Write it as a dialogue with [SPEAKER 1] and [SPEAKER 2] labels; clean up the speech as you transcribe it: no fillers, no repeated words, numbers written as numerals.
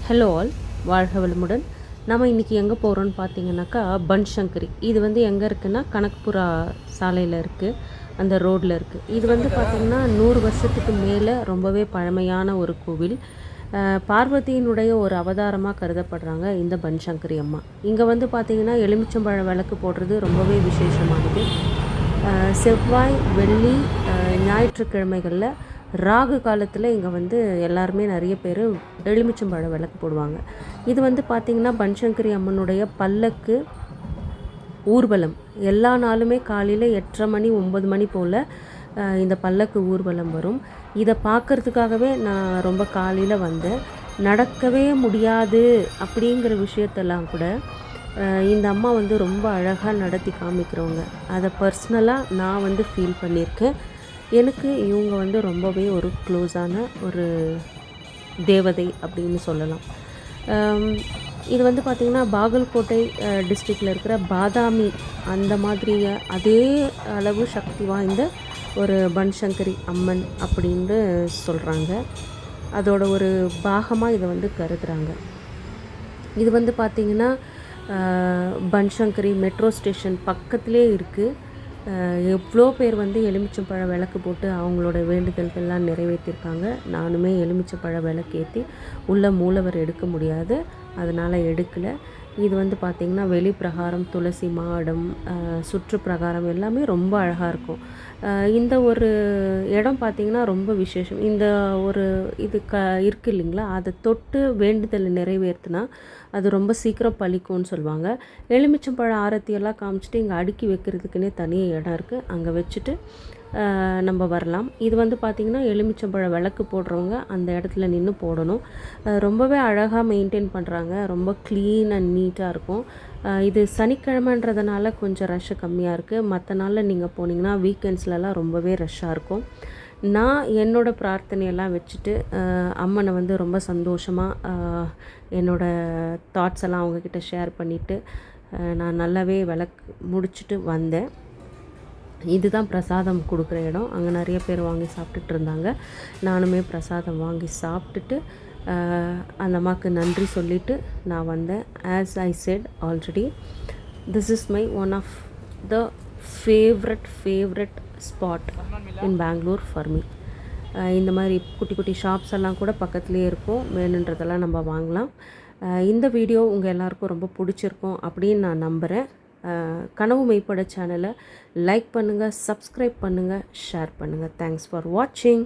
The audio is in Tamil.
[SPEAKER 1] ஹலோ ஆல், வாழ்க வளமுடன். நம்ம இன்றைக்கி எங்கே போகிறோன்னு பார்த்தீங்கன்னாக்கா பன்ஷங்கரி. இது வந்து எங்கே இருக்குன்னா கனக்புரா சாலையில் இருக்குது, அந்த ரோட்டில் இருக்குது. இது வந்து பார்த்திங்கன்னா 100 வருஷத்துக்கு மேலே ரொம்பவே பழமையான ஒரு கோவில். பார்வதியினுடைய ஒரு அவதாரமாக கருதப்படுறாங்க இந்த பன்ஷங்கரி அம்மா. இங்கே வந்து பார்த்திங்கன்னா எலுமிச்சம்பழ விளக்கு போடுறது ரொம்பவே விசேஷமானது. செவ்வாய், வெள்ளி, ஞாயிற்றுக்கிழமைகளில் ராகு காலத்தில் இங்கே வந்து எல்லாருமே நிறைய பேர் எலுமிச்சம்பழ விளக்கு போடுவாங்க. இது வந்து பார்த்திங்கன்னா பன்ஷங்கரி அம்மனுடைய பல்லக்கு ஊர்வலம் எல்லா நாளுமே காலையில் 8:30 மணி 9 மணி போல் இந்த பல்லக்கு ஊர்வலம் வரும். இதை பார்க்குறதுக்காகவே நான் ரொம்ப காலையில் வந்தேன். நடக்கவே முடியாது அப்படிங்கிற விஷயத்தெல்லாம் கூட இந்த அம்மா வந்து ரொம்ப அழகாக நடத்தி காமிக்கிறவங்க. அதை பர்சனலாக நான் வந்து ஃபீல் பண்ணியிருக்கேன். எனக்கு இவங்க வந்து ரொம்பவே ஒரு க்ளோஸான ஒரு தேவதை அப்படின்னு சொல்லலாம். இது வந்து பார்த்திங்கன்னா பாகல்கோட்டை டிஸ்ட்ரிக்டில் இருக்கிற பாதாமி அந்த மாதிரி அதே அளவு சக்தி வாய்ந்த ஒரு பன்ஷங்கரி அம்மன் அப்படின்னு சொல்கிறாங்க. அதோட ஒரு பாகமாக இதை வந்து கருதுகிறாங்க. இது வந்து பார்த்திங்கன்னா பன்ஷங்கரி மெட்ரோ ஸ்டேஷன் பக்கத்துலேயே இருக்குது. எவ்வளோ பேர் வந்து எலுமிச்சம்பழ விளக்கு போட்டு அவங்களோட வேண்டுதல்கள்லாம் நிறைவேற்றிருக்காங்க. நானுமே எலுமிச்சம்பழ விளக்கேற்றி உள்ள மூலவர் எடுக்க முடியாது, அதனால் எடுக்கலை. இது வந்து பார்த்திங்கன்னா வெளி பிரகாரம், துளசி மாடம், சுற்று பிரகாரம் எல்லாமே ரொம்ப அழகாக இருக்கும். இந்த ஒரு இடம் பார்த்திங்கன்னா ரொம்ப விசேஷம். இந்த ஒரு இது இருக்குது இல்லைங்களா, அதை தொட்டு வேண்டுதல் நிறைவேற்றினா அது ரொம்ப சீக்கிரம் பழிக்கும்னு சொல்லுவாங்க. எலுமிச்சம்பழ ஆரத்தியெல்லாம் காமிச்சிட்டு இங்கே அடுக்கி வைக்கிறதுக்குன்னே தனியாக இடம் இருக்குது, அங்கே வச்சுட்டு நம்ம வரலாம். இது வந்து பார்த்திங்கன்னா எலுமிச்சம்பழ விளக்கு போடுறவங்க அந்த இடத்துல நின்று போடணும். ரொம்பவே அழகாக மெயின்டைன் பண்ணுறாங்க, ரொம்ப க்ளீன் அண்ட் நீட்டாக இருக்கும். இது சனிக்கிழமைன்றதுனால கொஞ்சம் ரஷ்ஷு கம்மியாக இருக்குது. மற்ற நாளில் நீங்கள் போனீங்கன்னா வீக்கெண்ட்ஸ்லலாம் ரொம்பவே ரஷ்ஷாக இருக்கும். நான் என்னோடய பிரார்த்தனையெல்லாம் வச்சுட்டு அம்மனை வந்து ரொம்ப சந்தோஷமாக என்னோடய தாட்ஸ் எல்லாம் அவங்கக்கிட்ட ஷேர் பண்ணிவிட்டு நான் நல்லாவே விளக்கு முடிச்சுட்டு வந்தேன். இதுதான் பிரசாதம் கொடுக்குற இடம். அங்கே நிறைய பேர் வாங்கி சாப்பிட்டுட்டு இருந்தாங்க. நானுமே பிரசாதம் வாங்கி சாப்பிட்டுட்டு அந்த அம்மாவுக்கு நன்றி சொல்லிவிட்டு நான் வந்தேன். As I said already, this is my one of the favourite spot in Bangalore for me. இந்த மாதிரி குட்டி குட்டி ஷாப்ஸ் எல்லாம் கூட பக்கத்துலேயே இருக்கும், வேணுன்றதெல்லாம் நம்ம வாங்கலாம். இந்த வீடியோ உங்கள் எல்லாருக்கும் ரொம்ப பிடிச்சிருக்கும் அப்படின்னு நான் நம்புகிறேன். கனவு மெய்ப்பட சேனலை லைக் பண்ணுங்கள், சப்ஸ்கிரைப் பண்ணுங்கள், ஷேர் பண்ணுங்கள். தேங்க்ஸ் ஃபார் வாட்சிங்.